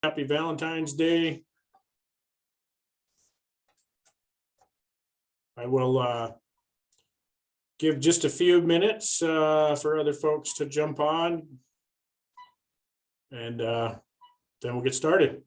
Happy Valentine's Day. I will give just a few minutes for other folks to jump on, and then we'll get started.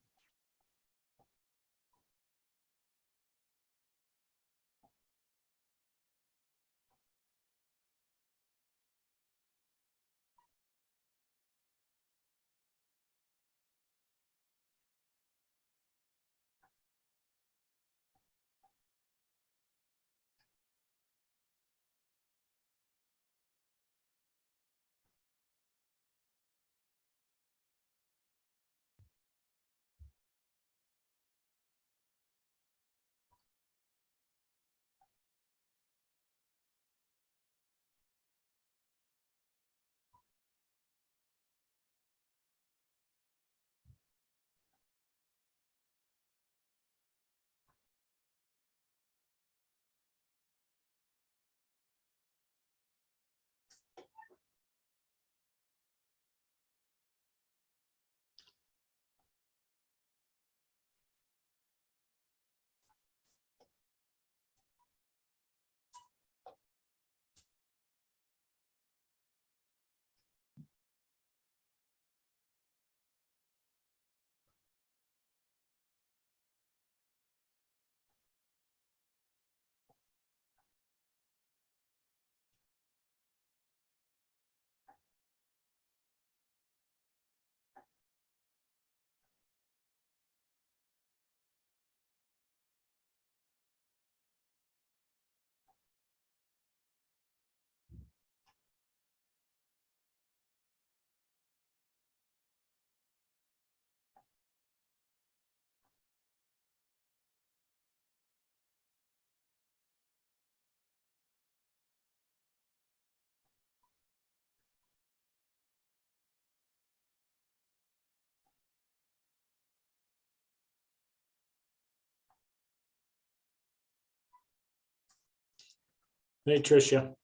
Hey, Tricia.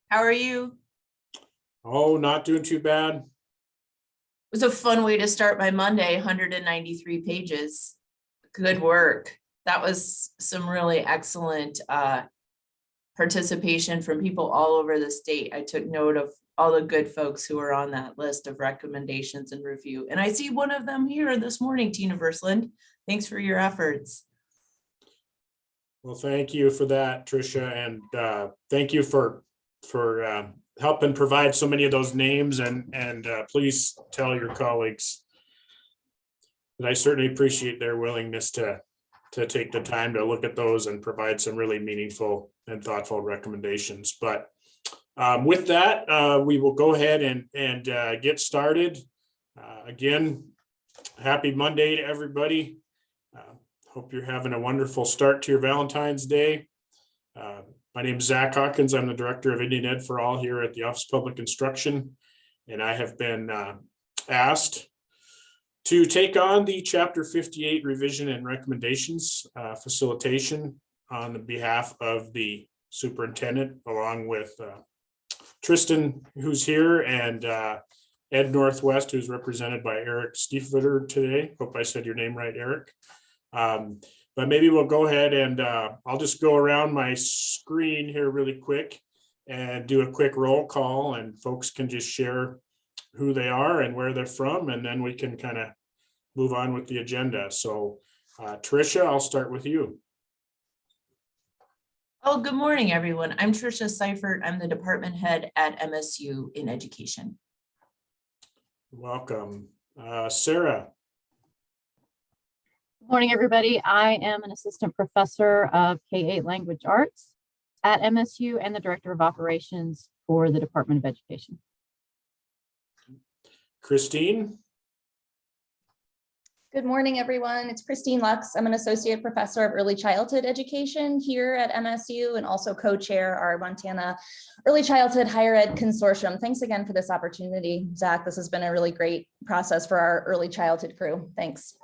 How are you? Oh, not doing too bad. It was a fun way to start my Monday, 193 pages. Good work. That was some really excellent participation from people all over the state. I took note of all the good folks who are on that list of recommendations and review. And I see one of them here this morning, Tina Versland. Thanks for your efforts. Well, thank you for that, Tricia, and thank you for helping provide so many of those names, and please tell your colleagues that I certainly appreciate their willingness to take the time to look at those and provide some really meaningful and thoughtful recommendations. But with that, we will go ahead and get started. Again, happy Monday to everybody. Hope you're having a wonderful start to your Valentine's Day. My name is Zach Hawkins. I'm the Director of Indian Ed for All here at the Office of Public Instruction, and I have been asked to take on the Chapter 58 revision and recommendations facilitation on the behalf of the superintendent, along with Tristan, who's here, and Ed Northwest, who's represented by Eric Stiefvater today. Hope I said your name right, Eric. But maybe we'll go ahead and I'll just go around my screen here really quick and do a quick roll call, and folks can just share who they are and where they're from, and then we can kind of move on with the agenda. So Tricia, I'll start with you. Oh, good morning, everyone. I'm Tricia Seifert. I'm the department head at MSU in education. Welcome. Sarah. Good morning, everybody. I am an assistant professor of K-8 language arts at MSU and the director of operations for the Department of Education. Christine. Good morning, everyone. It's Christine Lux. I'm an associate professor of early childhood education here at MSU and also co-chair our Montana Early Childhood Higher Ed Consortium. Thanks again for this opportunity, Zach. This has been a really great process for our early childhood crew. Thanks.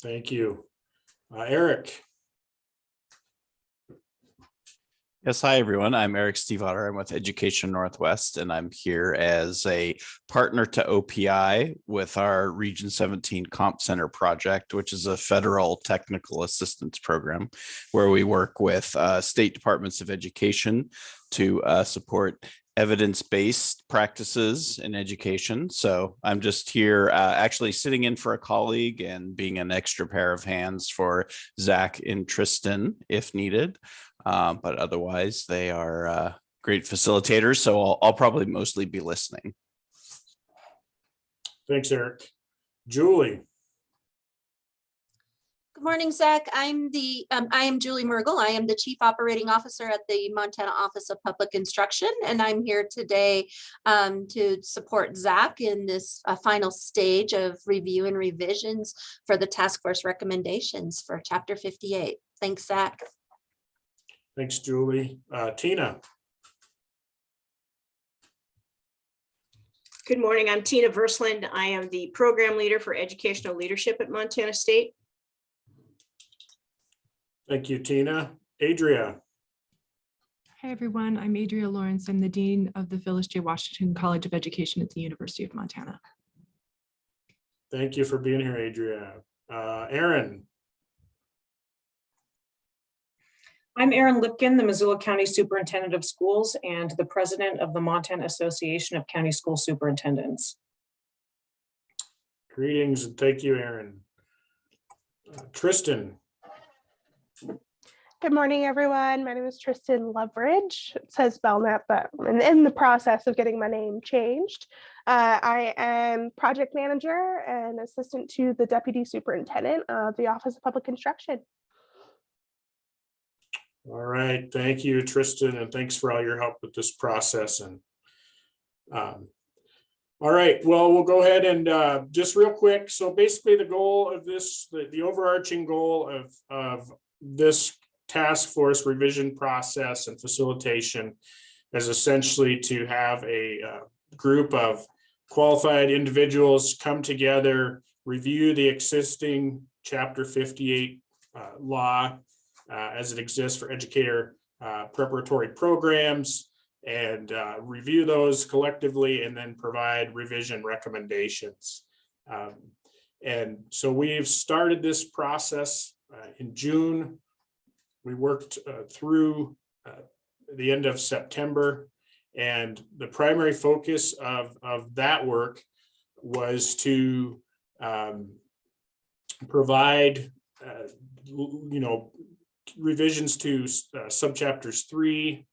Thank you. Eric. Yes, hi everyone. I'm Eric Steveotter. I'm with Education Northwest, and I'm here as a partner to OPI with our Region 17 Comp Center project, which is a federal technical assistance program where we work with state departments of education to support evidence-based practices in education. So I'm just here actually sitting in for a colleague and being an extra pair of hands for Zach and Tristan if needed. But otherwise, they are great facilitators, so I'll probably mostly be listening. Thanks, Eric. Julie. Good morning, Zach. I am Julie Mergel. I am the Chief Operating Officer at the Montana Office of Public Instruction, and I'm here today to support Zach in this final stage of review and revisions for the task force recommendations for Chapter 58. Thanks, Zach. Thanks, Julie. Tina. Good morning. I'm Tina Versland. I am the program leader for educational leadership at Montana State. Thank you, Tina. Adria. Hi, everyone. I'm Adria Lawrence. I'm the Dean of the Phyllis J. Washington College of Education at the University of Montana. Thank you for being here, Adria. Erin. I'm Erin Lipkin, the Missoula County Superintendent of Schools and the President of the Montana Association of County School Superintendents. Greetings and thank you, Erin. Tristan. Good morning, everyone. My name is Tristan Loveridge. It says Belknap, but I'm in the process of getting my name changed. I am project manager and assistant to the Deputy Superintendent of the Office of Public Instruction. All right, thank you, Tristan, and thanks for all your help with this process. And all right, well, we'll go ahead and just real quick. So basically the goal of this, the overarching goal of this task force revision process and facilitation is essentially to have a group of qualified individuals come together, review the existing Chapter 58 law as it exists for educator preparatory programs, and review those collectively and then provide revision recommendations. And so we've started this process in June. We worked through the end of September, and the primary focus of that work was to provide revisions to subchapters 3,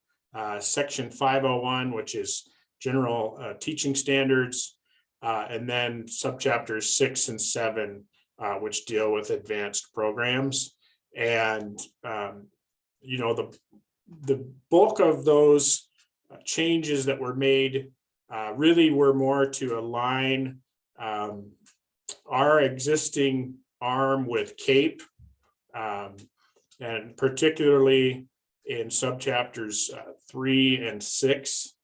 section 501, which is general teaching standards, and then subchapters 6 and 7, which deal with advanced programs. And the bulk of those changes that were made really were more to align our existing arm with CAPE, and particularly in subchapters 3 and 6.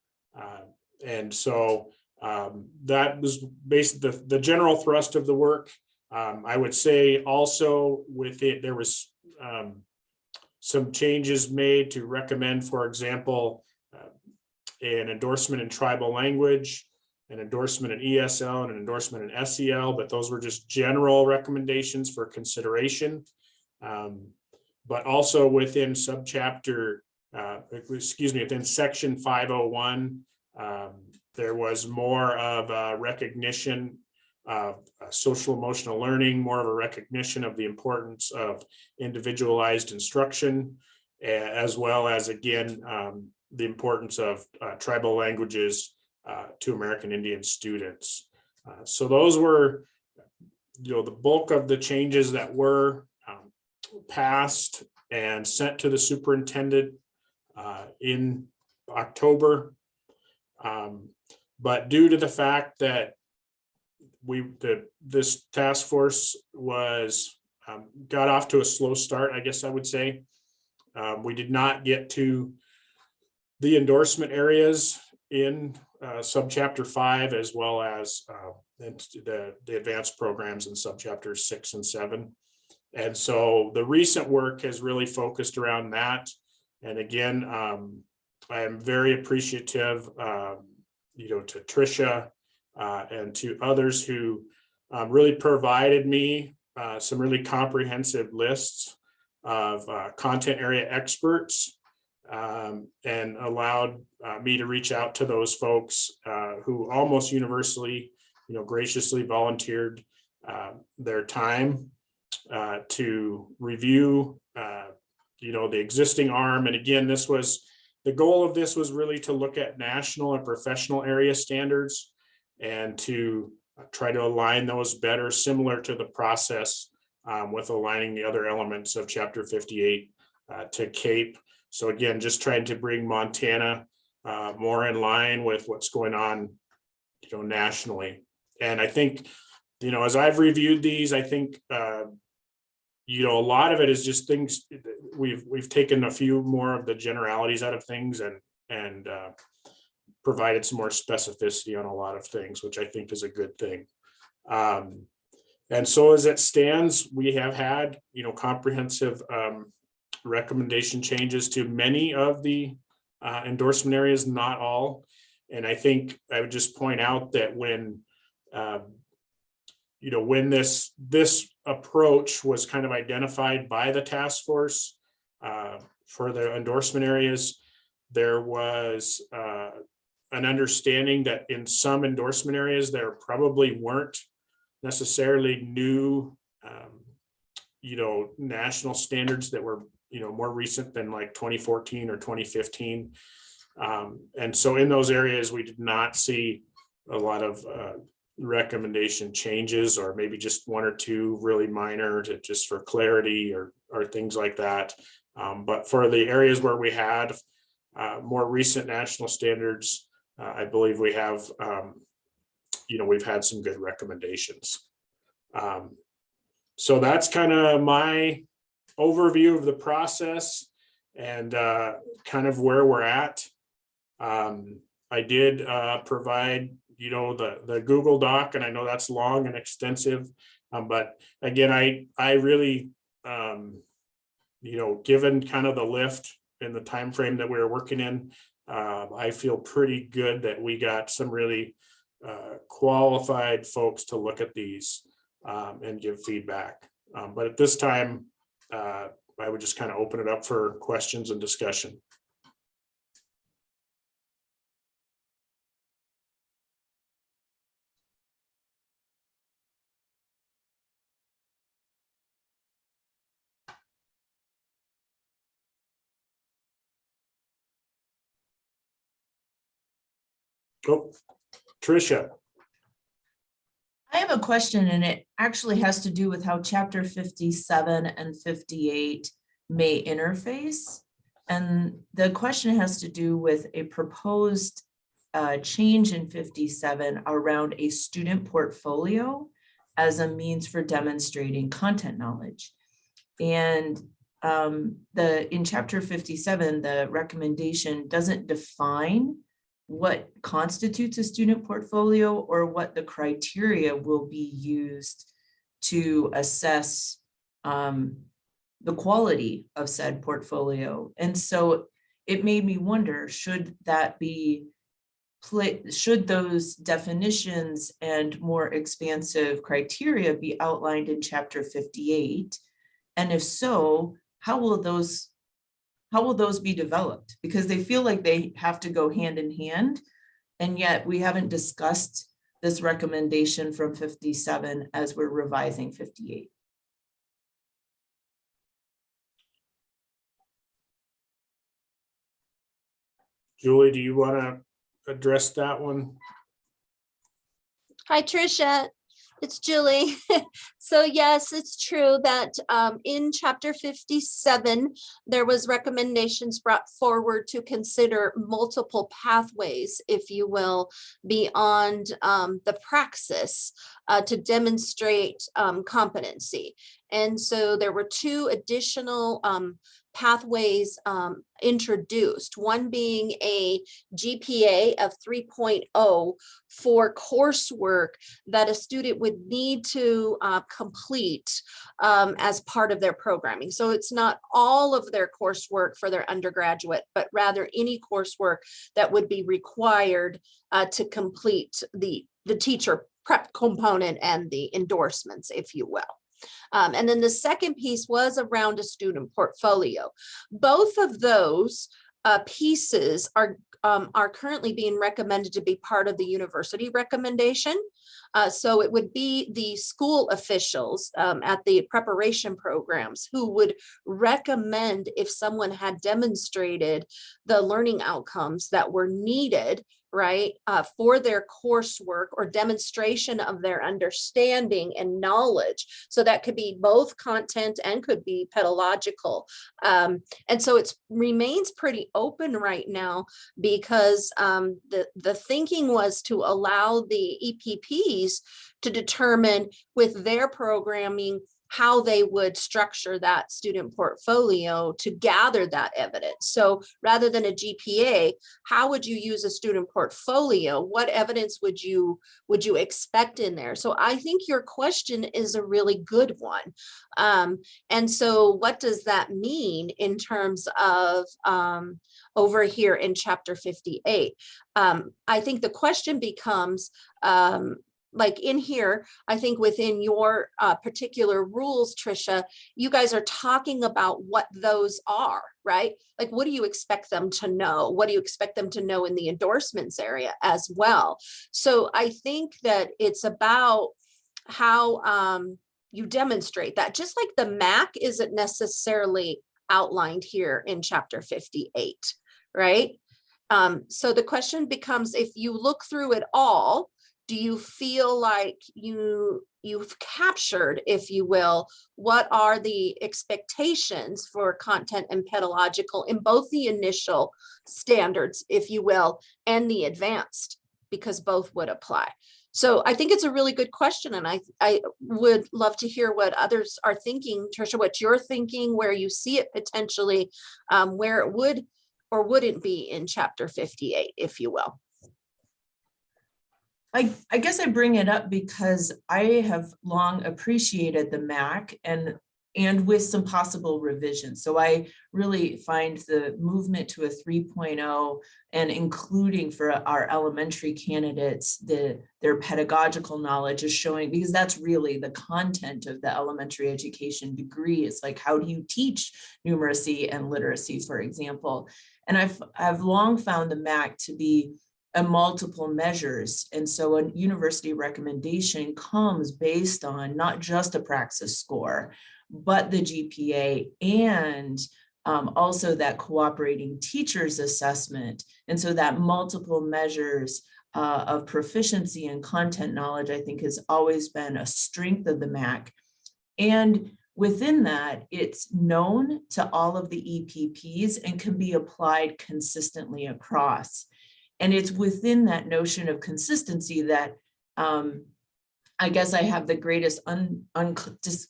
And so that was basically the general thrust of the work. I would say also with it, there was some changes made to recommend, for example, an endorsement in tribal language, an endorsement in ESL, and an endorsement in SEL, but those were just general recommendations for consideration. But also within subchapter, within section 501, there was more of a recognition of social emotional learning, more of a recognition of the importance of individualized instruction, as well as, again, the importance of tribal languages to American Indian students. So those were, the bulk of the changes that were passed and sent to the superintendent in October. But due to the fact that this task force was got off to a slow start, I guess I would say, we did not get to the endorsement areas in subchapter 5, as well as the advanced programs in subchapters 6 and 7. And so the recent work has really focused around that. And again, I am very appreciative, to Tricia and to others who really provided me some really comprehensive lists of content area experts, and allowed me to reach out to those folks who almost universally, graciously volunteered their time to review, the existing ARM. And again, the goal of this was really to look at national and professional area standards and to try to align those better, similar to the process with aligning the other elements of Chapter 58 to CAPE. So again, just trying to bring Montana more in line with what's going on, nationally. And I think, as I've reviewed these, I think, a lot of it is just things we've taken a few more of the generalities out of things and provided some more specificity on a lot of things, which I think is a good thing. And so as it stands, we have had, comprehensive recommendation changes to many of the endorsement areas, not all. And I think I would just point out that when this approach was kind of identified by the task force for the endorsement areas, there was an understanding that in some endorsement areas, there probably weren't necessarily new, national standards that were, more recent than like 2014 or 2015. And so in those areas, we did not see a lot of recommendation changes, or maybe just one or two really minor to just for clarity or things like that. But for the areas where we had more recent national standards, I believe we have, we've had some good recommendations. So that's kind of my overview of the process and kind of where we're at. I did provide, the Google Doc, and I know that's long and extensive, but again, I really, given kind of the lift in the time frame that we were working in, I feel pretty good that we got some really qualified folks to look at these and give feedback. But at this time, I would just kind of open it up for questions and discussion. Oh, Tricia. I have a question, and it actually has to do with how Chapter 57 and 58 may interface. And the question has to do with a proposed change in 57 around a student portfolio as a means for demonstrating content knowledge. And in Chapter 57, the recommendation doesn't define what constitutes a student portfolio or what the criteria will be used to assess the quality of said portfolio. And so it made me wonder, should those definitions and more expansive criteria be outlined in Chapter 58? And if so, how will those be developed? Because they feel like they have to go hand in hand. And yet we haven't discussed this recommendation from 57 as we're revising 58. Julie, do you want to address that one? Hi, Tricia. It's Julie. So yes, it's true that in Chapter 57, there was recommendations brought forward to consider multiple pathways, if you will, beyond the praxis to demonstrate competency. And so there were two additional pathways introduced, one being a GPA of 3.0 for coursework that a student would need to complete as part of their programming. So it's not all of their coursework for their undergraduate, but rather any coursework that would be required to complete the teacher prep component and the endorsements, if you will. And then the second piece was around a student portfolio. Both of those pieces are currently being recommended to be part of the university recommendation. So it would be the school officials at the preparation programs who would recommend if someone had demonstrated the learning outcomes that were needed, right, for their coursework or demonstration of their understanding and knowledge. So that could be both content and could be pedagogical. And so it remains pretty open right now because the thinking was to allow the EPPs to determine with their programming how they would structure that student portfolio to gather that evidence. So rather than a GPA, how would you use a student portfolio? What evidence would you expect in there? So I think your question is a really good one. And so what does that mean in terms of over here in chapter 58? I think the question becomes, like in here, I think within your particular rules, Tricia, you guys are talking about what those are, right? Like, what do you expect them to know? What do you expect them to know in the endorsements area as well? So I think that it's about how you demonstrate that, just like the MAC isn't necessarily outlined here in chapter 58, right? So the question becomes, if you look through it all, do you feel like you've captured, if you will, what are the expectations for content and pedagogical in both the initial standards, if you will, and the advanced, because both would apply? So I think it's a really good question, and I would love to hear what others are thinking. Tricia, what you're thinking, where you see it potentially, where it would or wouldn't be in chapter 58, if you will. I guess I bring it up because I have long appreciated the MAC and with some possible revisions. So I really find the movement to a 3.0 and including for our elementary candidates, their pedagogical knowledge is showing, because that's really the content of the elementary education degree. It's like, how do you teach numeracy and literacy, for example? And I've long found the MAC to be a multiple measures. And so a university recommendation comes based on not just a praxis score, but the GPA and also that cooperating teachers assessment. And so that multiple measures of proficiency and content knowledge, I think, has always been a strength of the MAC. And within that, it's known to all of the EPPs and can be applied consistently across. And it's within that notion of consistency that I guess I have the greatest just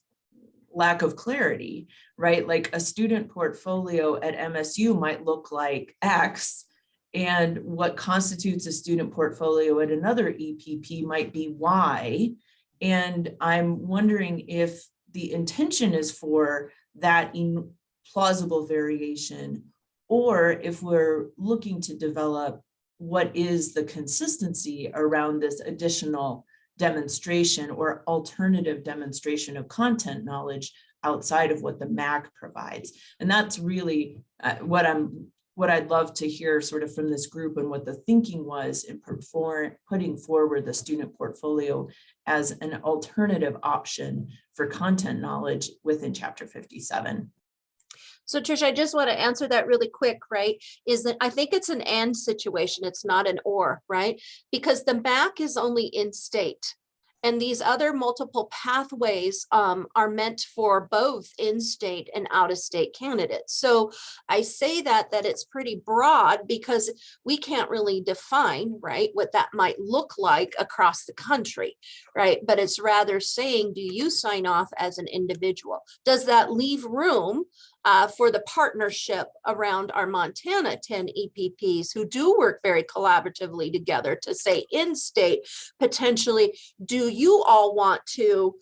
lack of clarity, right? Like a student portfolio at MSU might look like X, and what constitutes a student portfolio at another EPP might be Y. And I'm wondering if the intention is for that plausible variation, or if we're looking to develop what is the consistency around this additional demonstration or alternative demonstration of content knowledge outside of what the MAC provides. And that's really what I'd love to hear sort of from this group, and what the thinking was in putting forward the student portfolio as an alternative option for content knowledge within chapter 57. So Tricia, I just want to answer that really quick, right? Is that I think it's an and situation. It's not an or, right? Because the MAC is only in state. And these other multiple pathways are meant for both in-state and out-of-state candidates. So I say that it's pretty broad because we can't really define, right, what that might look like across the country, right? But it's rather saying, do you sign off as an individual? Does that leave room for the partnership around our Montana 10 EPPs who do work very collaboratively together to say in-state, potentially, do you all want to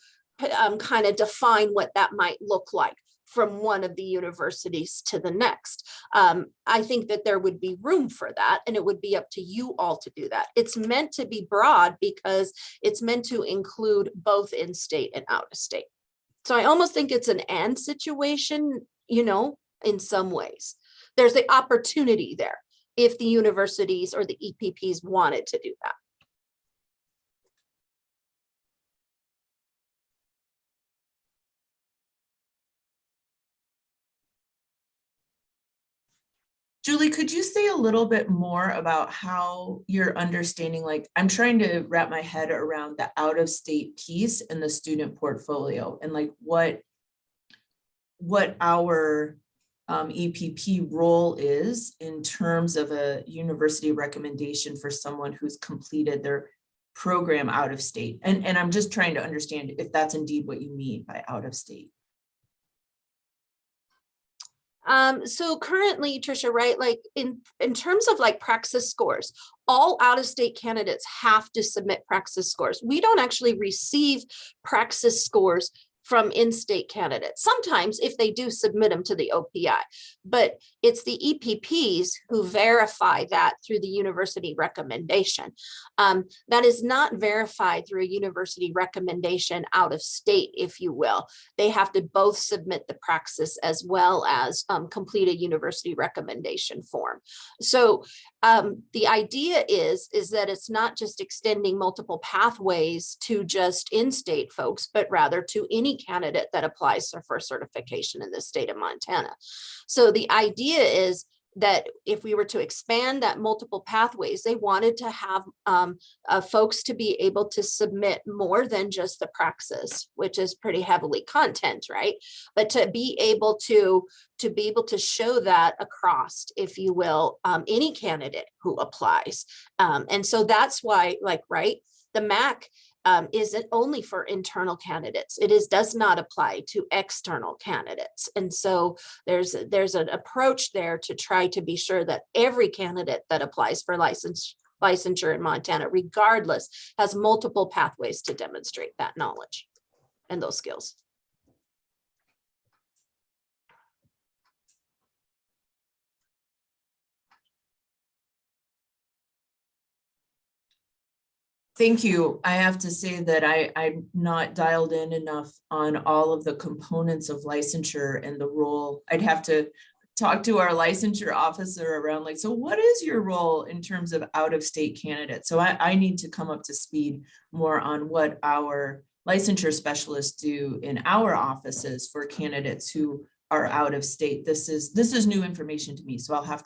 kind of define what that might look like from one of the universities to the next? I think that there would be room for that, and it would be up to you all to do that. It's meant to be broad because it's meant to include both in-state and out-of-state. So I almost think it's an and situation, you know, in some ways. There's the opportunity there if the universities or the EPPs wanted to do that. Julie, could you say a little bit more about how you're understanding, like, I'm trying to wrap my head around the out-of-state piece and the student portfolio and like what our EPP role is in terms of a university recommendation for someone who's completed their program out of state. And I'm just trying to understand if that's indeed what you mean by out of state. So currently, Tricia, right, like in terms of like praxis scores, all out-of-state candidates have to submit praxis scores. We don't actually receive praxis scores from in-state candidates. Sometimes if they do submit them to the OPI, but it's the EPPs who verify that through the university recommendation. That is not verified through a university recommendation out of state, if you will. They have to both submit the praxis as well as complete a university recommendation form. So the idea is that it's not just extending multiple pathways to just in-state folks, but rather to any candidate that applies for certification in the state of Montana. So the idea is that if we were to expand that multiple pathways, they wanted to have folks to be able to submit more than just the praxis, which is pretty heavily content, right? But to be able to show that across, if you will, any candidate who applies. And so that's why, like, right, the MAC isn't only for internal candidates. It does not apply to external candidates. And so there's an approach there to try to be sure that every candidate that applies for licensure in Montana, regardless, has multiple pathways to demonstrate that knowledge and those skills. Thank you. I have to say that I'm not dialed in enough on all of the components of licensure and the role. I'd have to talk to our licensure officer around, like, so what is your role in terms of out-of-state candidates? So I need to come up to speed more on what our licensure specialists do in our offices for candidates who are out of state. This is new information to me, so I'll have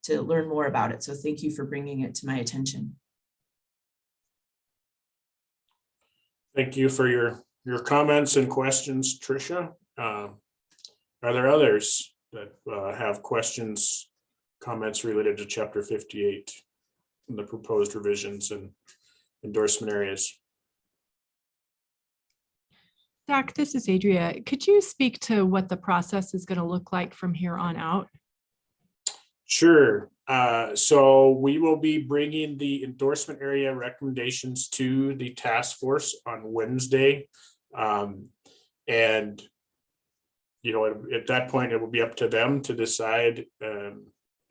to learn more about it. So thank you for bringing it to my attention. Thank you for your comments and questions, Tricia. Are there others that have questions, comments related to Chapter 58 and the proposed revisions and endorsement areas? Zach, this is Adria. Could you speak to what the process is going to look like from here on out? Sure. So we will be bringing the endorsement area recommendations to the task force on Wednesday. And, you know, at that point, it will be up to them to decide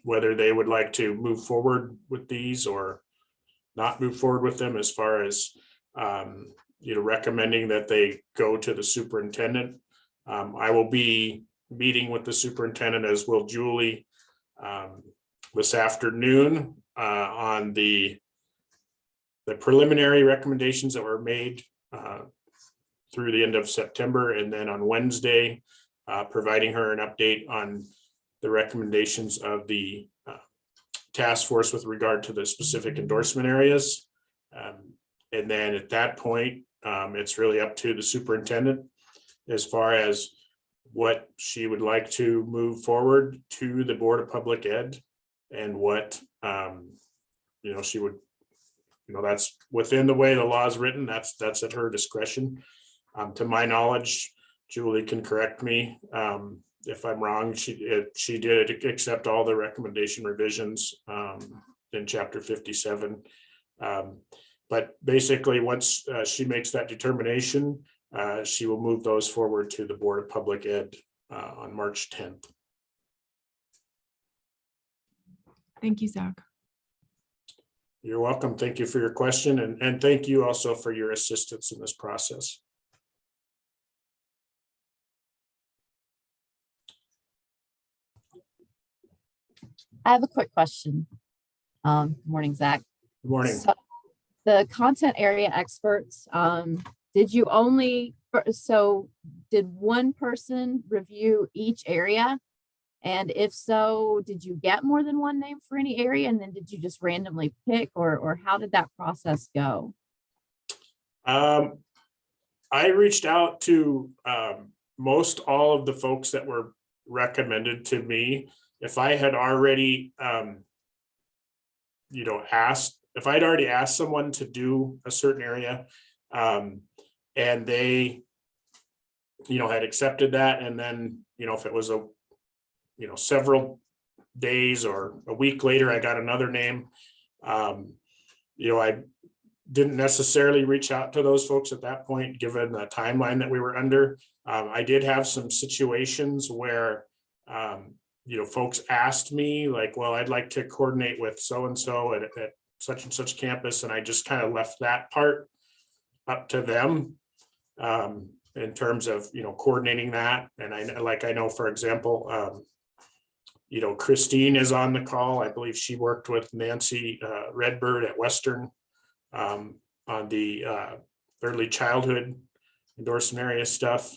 whether they would like to move forward with these or not move forward with them, as far as, you know, recommending that they go to the superintendent. I will be meeting with the superintendent, as will Julie, this afternoon on the preliminary recommendations that were made through the end of September, and then on Wednesday, providing her an update on the recommendations of the task force with regard to the specific endorsement areas. And then at that point, it's really up to the superintendent as far as what she would like to move forward to the Board of Public Ed, and what, you know, she would, you know, that's within the way the law is written. That's at her discretion. To my knowledge, Julie can correct me. if I'm wrong, she did accept all the recommendation revisions in chapter 57. But basically, once she makes that determination, she will move those forward to the Board of Public Ed on March 10th. Thank you, Zach. You're welcome. Thank you for your question, and thank you also for your assistance in this process. I have a quick question. Morning, Zach. Good morning. So the content area experts, did you only, so did one person review each area? And if so, did you get more than one name for any area? And then did you just randomly pick, or how did that process go? I reached out to most all of the folks that were recommended to me. If I had already, asked, if I'd already asked someone to do a certain area, and they, had accepted that, and then, if it was several days or a week later, I got another name, I didn't necessarily reach out to those folks at that point, given the timeline that we were under. I did have some situations where, folks asked me like, well, I'd like to coordinate with so-and-so at such and such campus. And I just kind of left that part up to them in terms of, coordinating that. And I know, for example, Christine is on the call. I believe she worked with Nancy Redbird at Western on the early childhood endorsement area stuff.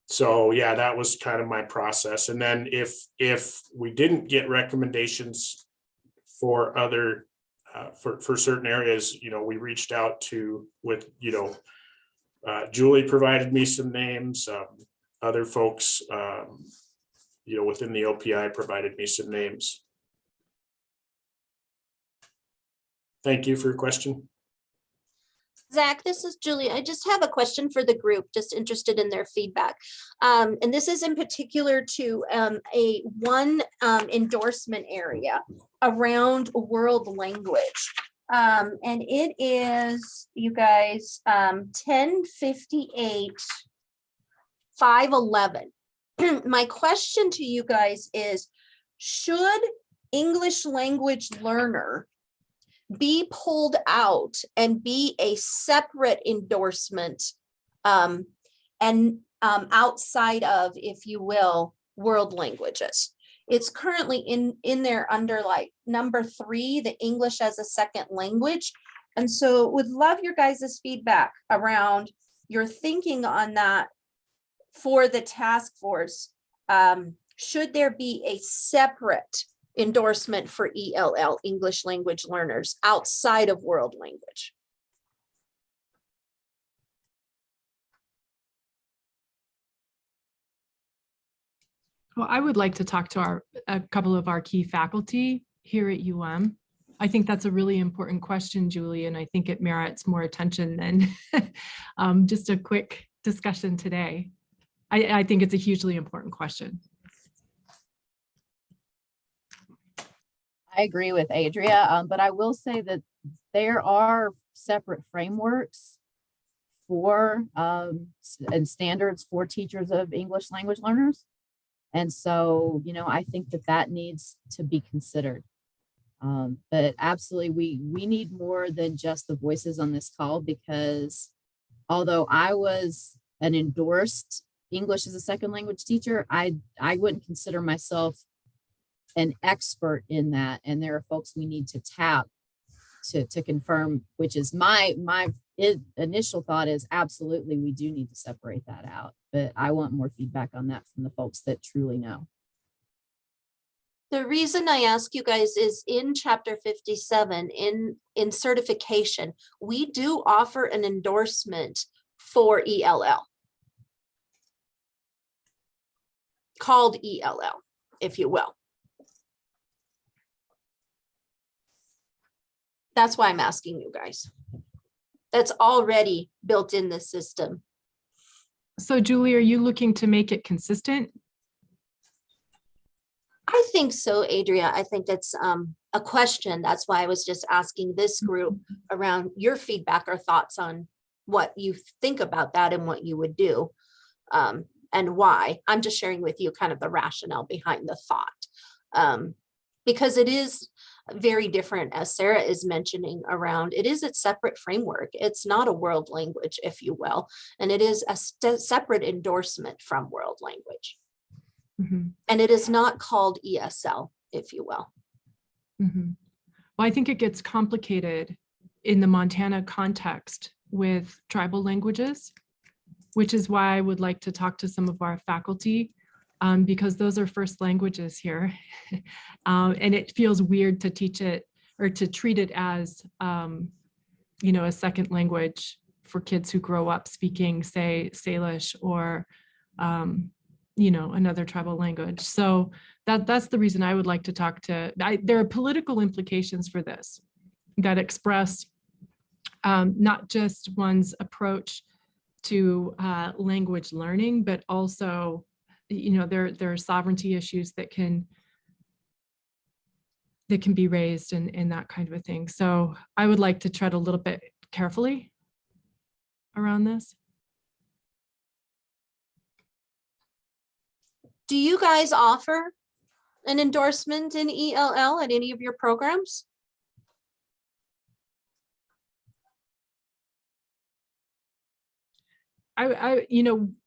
So yeah, that was kind of my process. And then if we didn't get recommendations for other for certain areas, we reached out with Julie provided me some names. Other folks, within the OPI provided me some names. Thank you for your question. Zach, this is Julie. I just have a question for the group, just interested in their feedback. And this is in particular to one endorsement area around world language. And it is, you guys, 1058, 511. My question to you guys is, should English language learner be pulled out and be a separate endorsement and outside of, if you will, world languages? It's currently in there under like number 3, the English as a second language. And so would love your guys' feedback around your thinking on that for the task force. Should there be a separate endorsement for ELL, English language learners, outside of world language? Well, I would like to talk to a couple of our key faculty here at UM. I think that's a really important question, Julie, and I think it merits more attention than just a quick discussion today. I think it's a hugely important question. I agree with Adria, but I will say that there are separate frameworks for and standards for teachers of English language learners. And so, I think that needs to be considered. But absolutely, we need more than just the voices on this call, because although I was an endorsed English as a second language teacher, I wouldn't consider myself an expert in that. And there are folks we need to tap to confirm, which is my initial thought is absolutely we do need to separate that out. But I want more feedback on that from the folks that truly know. The reason I ask you guys is in chapter 57, in certification, we do offer an endorsement for ELL, called ELL, if you will. That's why I'm asking you guys. That's already built in the system. So Julie, are you looking to make it consistent? I think so, Adria. I think that's a question. That's why I was just asking this group around your feedback or thoughts on what you think about that and what you would do, and why. I'm just sharing with you kind of the rationale behind the thought. Because it is very different, as Sarah is mentioning around, it is a separate framework. It's not a world language, if you will, and it is a separate endorsement from world language. Mhm. And it is not called ESL, if you will. Mhm. Well, I think it gets complicated in the Montana context with tribal languages, which is why I would like to talk to some of our faculty, because those are first languages here. And it feels weird to teach it or to treat it as, a second language for kids who grow up speaking, say, Salish or, another tribal language. So that's the reason I would like to talk to. There are political implications for this that express not just one's approach to language learning, but also, there are sovereignty issues that can be raised and that kind of a thing. So I would like to tread a little bit carefully around this. Do you guys offer an endorsement in ELL at any of your programs? At UM,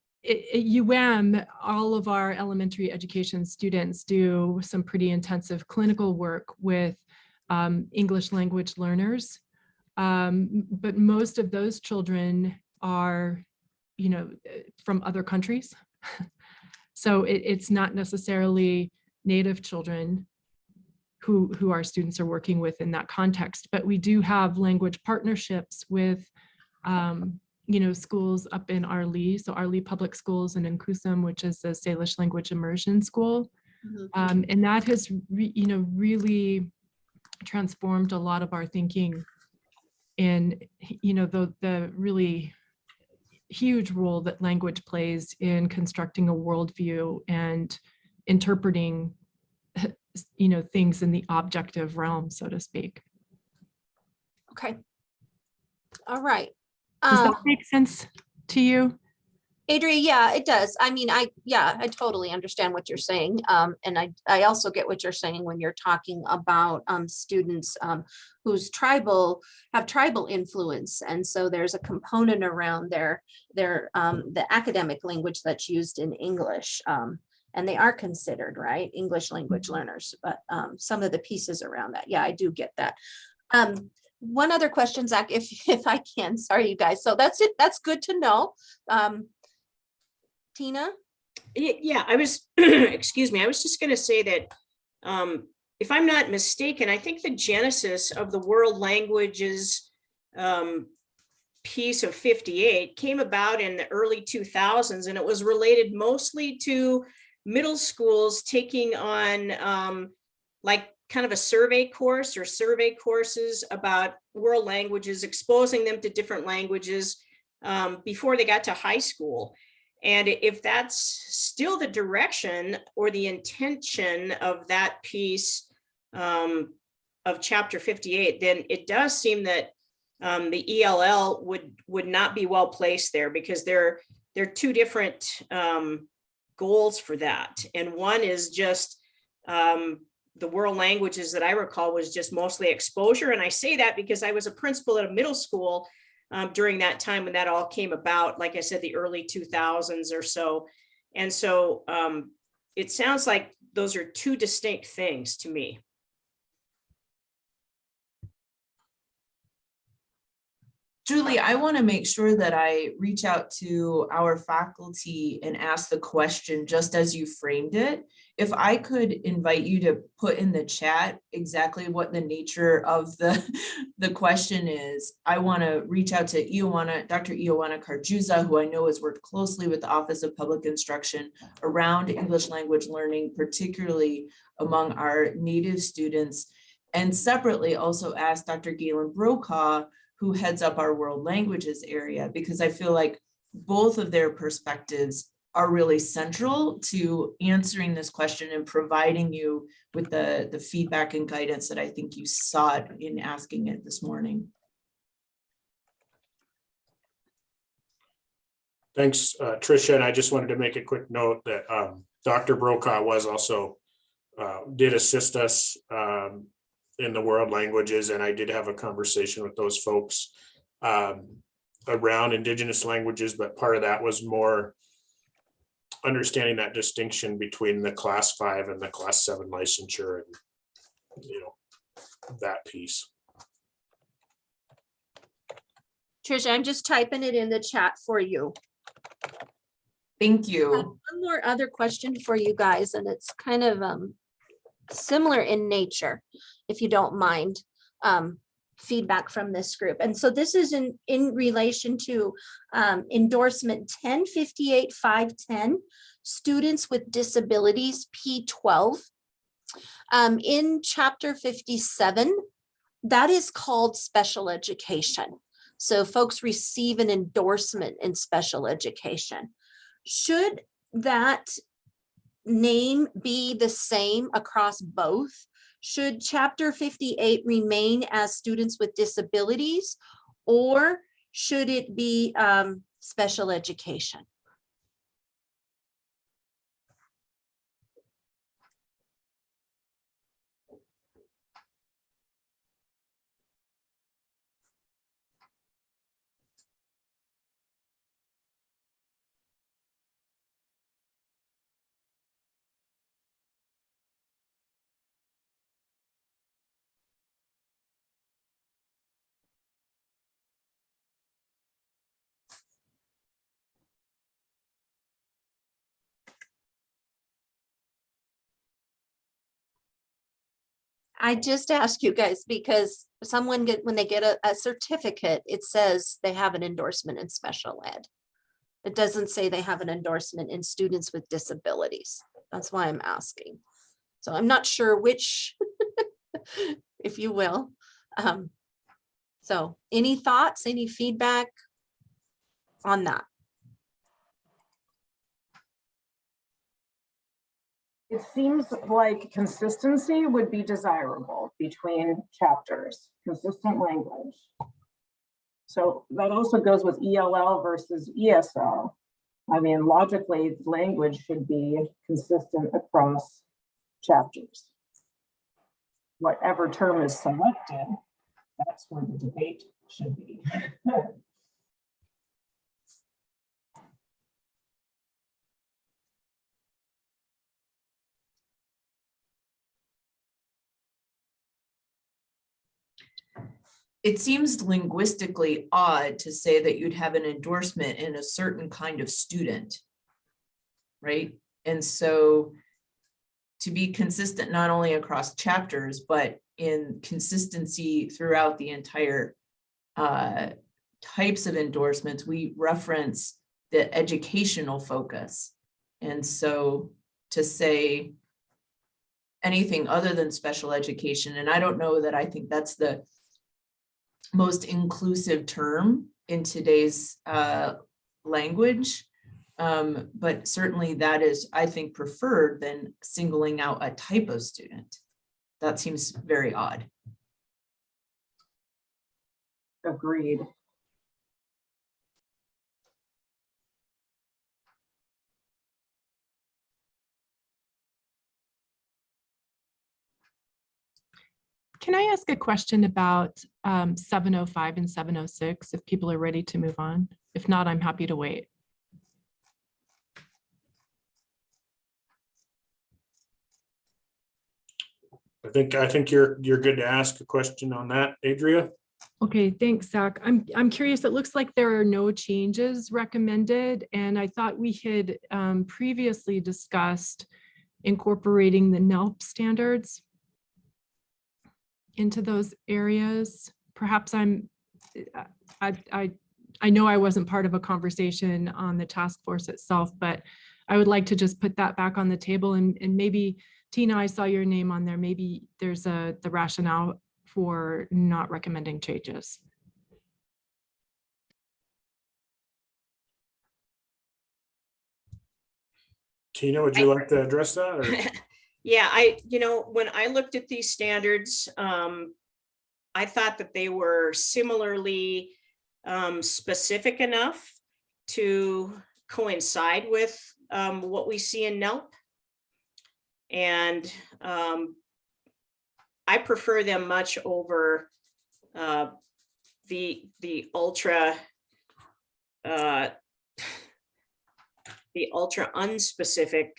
all of our elementary education students do some pretty intensive clinical work with English language learners. But most of those children are, from other countries. So it's not necessarily Native children who our students are working with in that context, but we do have language partnerships with schools up in Arlee, so Arlee Public Schools, and in Kusum, which is a Salish language immersion school. And that has really transformed a lot of our thinking in the really huge role that language plays in constructing a worldview and interpreting things in the objective realm, so to speak. Okay. All right. Does that make sense to you? Adria, yeah, it does. I mean, I totally understand what you're saying. And I also get what you're saying when you're talking about students whose have tribal influence. And so there's a component around the academic language that's used in English. And they are considered, right, English language learners, but some of the pieces around that. Yeah, I do get that. One other question, Zach, if I can, sorry, you guys. So that's it. That's good to know. Tina? Yeah, I was, excuse me, I was just going to say that if I'm not mistaken, I think the genesis of the world languages piece of 58 came about in the early 2000s, and it was related mostly to middle schools taking on like kind of a survey course or survey courses about world languages, exposing them to different languages before they got to high school. And if that's still the direction or the intention of that piece of chapter 58, then it does seem that the ELL would not be well placed there, because there are two different goals for that. And one is just the world languages that I recall was just mostly exposure. And I say that because I was a principal at a middle school during that time when that all came about, like I said, the early 2000s or so. And so it sounds like those are two distinct things to me. Julie, I want to make sure that I reach out to our faculty and ask the question just as you framed it. If I could invite you to put in the chat exactly what the nature of the question is. I want to reach out to Dr. Ioana Carjuza, who I know has worked closely with the Office of Public Instruction around English language learning, particularly among our Native students. And separately also ask Dr. Galen Brokaw, who heads up our world languages area, because I feel like both of their perspectives are really central to answering this question and providing you with the feedback and guidance that I think you sought in asking it this morning. Thanks, Tricia. And I just wanted to make a quick note that Dr. Brokaw was also did assist us in the world languages, and I did have a conversation with those folks around Indigenous languages, but part of that was more understanding that distinction between the class 5 and the class 7 licensure, and that piece. Tricia, I'm just typing it in the chat for you. Thank I have you. one more other question for you guys, and it's kind of similar in nature, if you don't mind, feedback from this group. And so this is in relation to endorsement 1058-510, students with disabilities, P12. In chapter 57, that is called special education. So folks receive an endorsement in special education. Should that name be the same across both? Should chapter 58 remain as students with disabilities, or should it be special education? I just ask you guys because when they get a certificate, it says they have an endorsement in special ed. It doesn't say they have an endorsement in students with disabilities. That's why I'm asking. So I'm not sure which, if you will. So any thoughts, any feedback on that? It seems like consistency would be desirable between chapters, consistent language. So that also goes with ELL versus ESL. I mean, logically, language should be consistent across chapters. Whatever term is selected, that's where the debate should be. It seems linguistically odd to say that you'd have an endorsement in a certain kind of student, right? And so to be consistent not only across chapters, but in consistency throughout the entire types of endorsements, we reference the educational focus. And so to say anything other than special education, and I don't know that I think that's the most inclusive term in today's language, but certainly that is, I think, preferred than singling out a type of student. That seems very odd. Agreed. Can I ask a question about 705 and 706 if people are ready to move on? If not, I'm happy to wait. I think you're good to ask a question on that, Adria. Okay, thanks, Zach. I'm curious. It looks like there are no changes recommended, and I thought we had previously discussed incorporating the NELP standards into those areas. Perhaps I know I wasn't part of a conversation on the task force itself, but I would like to just put that back on the table, and maybe Tina, I saw your name on there. Maybe there's the rationale for not recommending changes. Tina, would you like to address that? Or? Yeah, when I looked at these standards, I thought that they were similarly specific enough to coincide with what we see in NELP. And I prefer them much over the ultra unspecific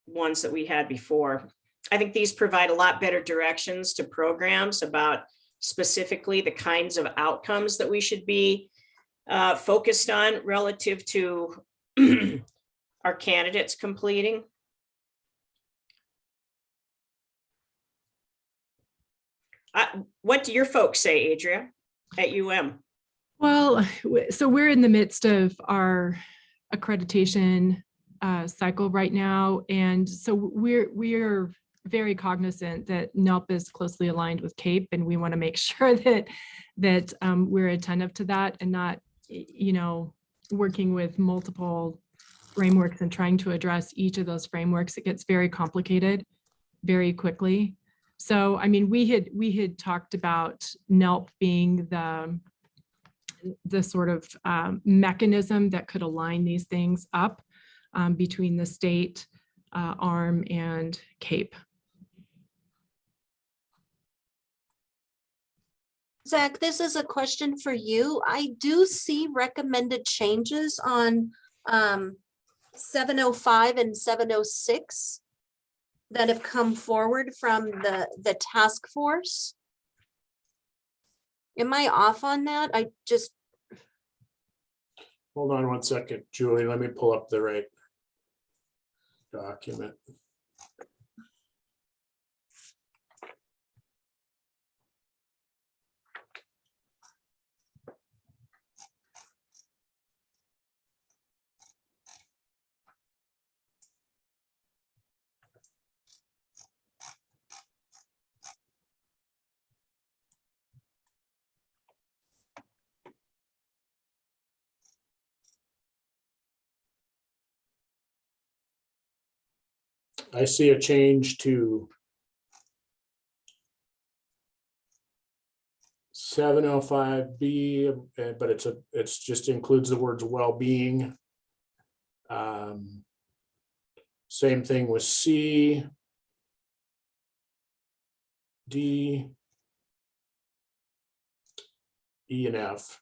ones that we had before. I think these provide a lot better directions to programs about specifically the kinds of outcomes that we should be focused on relative to our candidates completing. What do your folks say, Adria, at UM? Well, so we're in the midst of our accreditation cycle right now. And so we're very cognizant that NELP is closely aligned with CAPE, and we want to make sure that we're attentive to that and not, working with multiple frameworks and trying to address each of those frameworks. It gets very complicated very quickly. So, I mean, we had talked about NELP being the sort of mechanism that could align these things up between the state, ARM, and CAPE. Zach, this is a question for you. I do see recommended changes on 705 and 706 that have come forward from the task force. Am I off on that? Hold on one second, Julie. Let me pull up the right document. I see a change to 705B, but it's just includes the words well-being. Same thing with C, D, E, and F.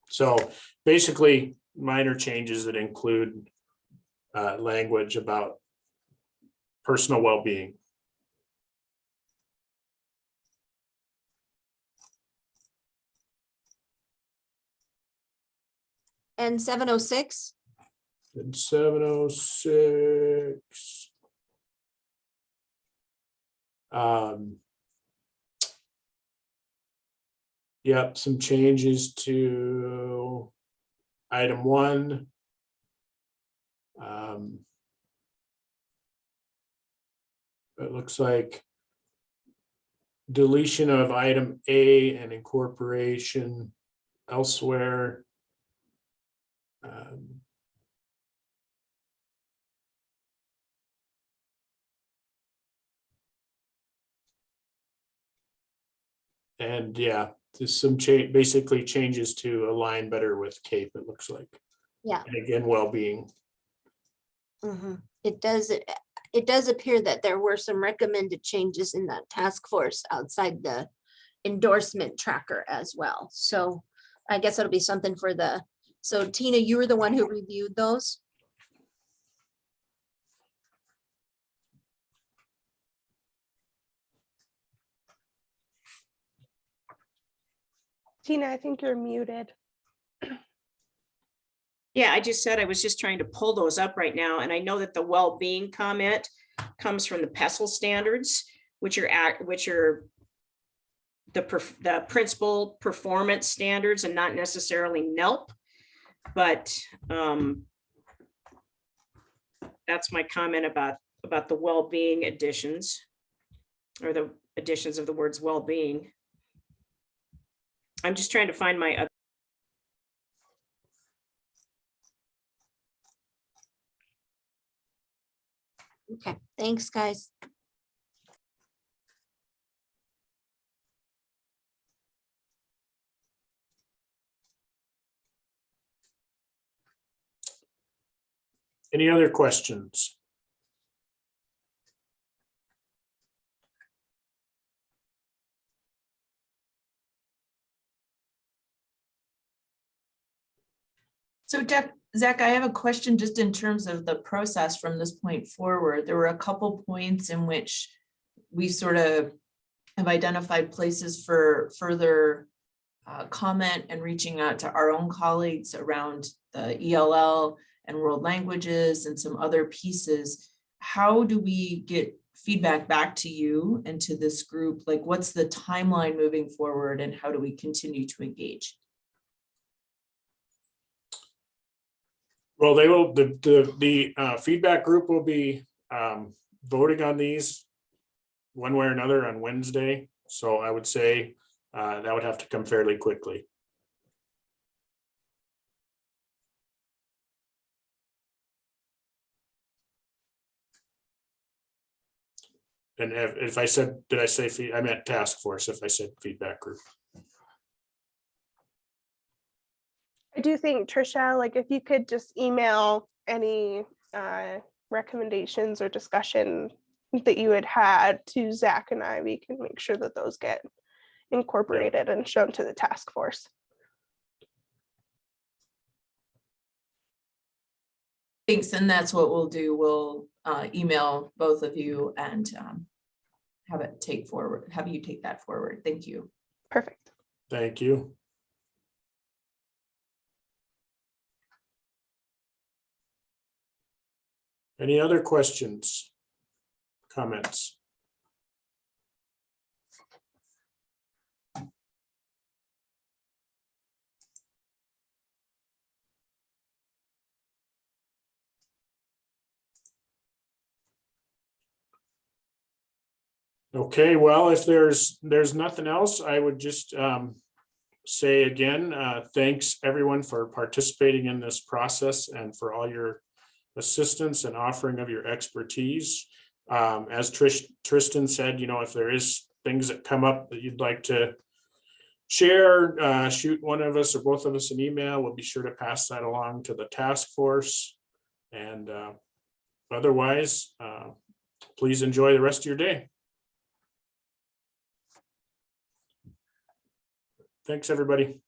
So basically minor changes that include language about personal well-being. And 706? And 706. Yep, some changes to item 1. It looks like deletion of item A and incorporation elsewhere. And yeah, there's some change, basically changes to align better with CAPE, it looks like. Yeah. And again, well-being. It does appear that there were some recommended changes in that task force outside the endorsement tracker as well. So I guess it'll be something for so Tina, you were the one who reviewed those? Tina, I think you're muted. Yeah, I just said I was just trying to pull those up right now. And I know that the well-being comment comes from the PESTLE standards, which are the principal performance standards and not necessarily NELP. But that's my comment about the well-being additions, or the additions of the words well-being. I'm just trying to find my Okay, thanks, guys. Any other questions? So Zach, I have a question just in terms of the process from this point forward. There were a couple points in which we sort of have identified places for further comment and reaching out to our own colleagues around the ELL and world languages and some other pieces. How do we get feedback back to you and to this group? Like, what's the timeline moving forward and how do we continue to engage? Well, they will, the feedback group will be voting on these one way or another on Wednesday. So I would say that would have to come fairly quickly. And if I said, did I say, I meant task force if I said feedback group. I do think, Tricia, like if you could just email any recommendations or discussion that you had to Zach and I, we can make sure that those get incorporated and shown to the task force. Thanks, and that's what we'll do. We'll email both of you and have you take that forward. Thank you. Perfect. Thank you. Any other questions, comments? Okay, well, if there's nothing else, I would just say again, thanks everyone for participating in this process and for all your assistance and offering of your expertise. As Tristan said, you know, if there is things that come up that you'd like to share, shoot one of us or both of us an email. We'll be sure to pass that along to the task force. And otherwise, please enjoy the rest of your day. Thanks, everybody.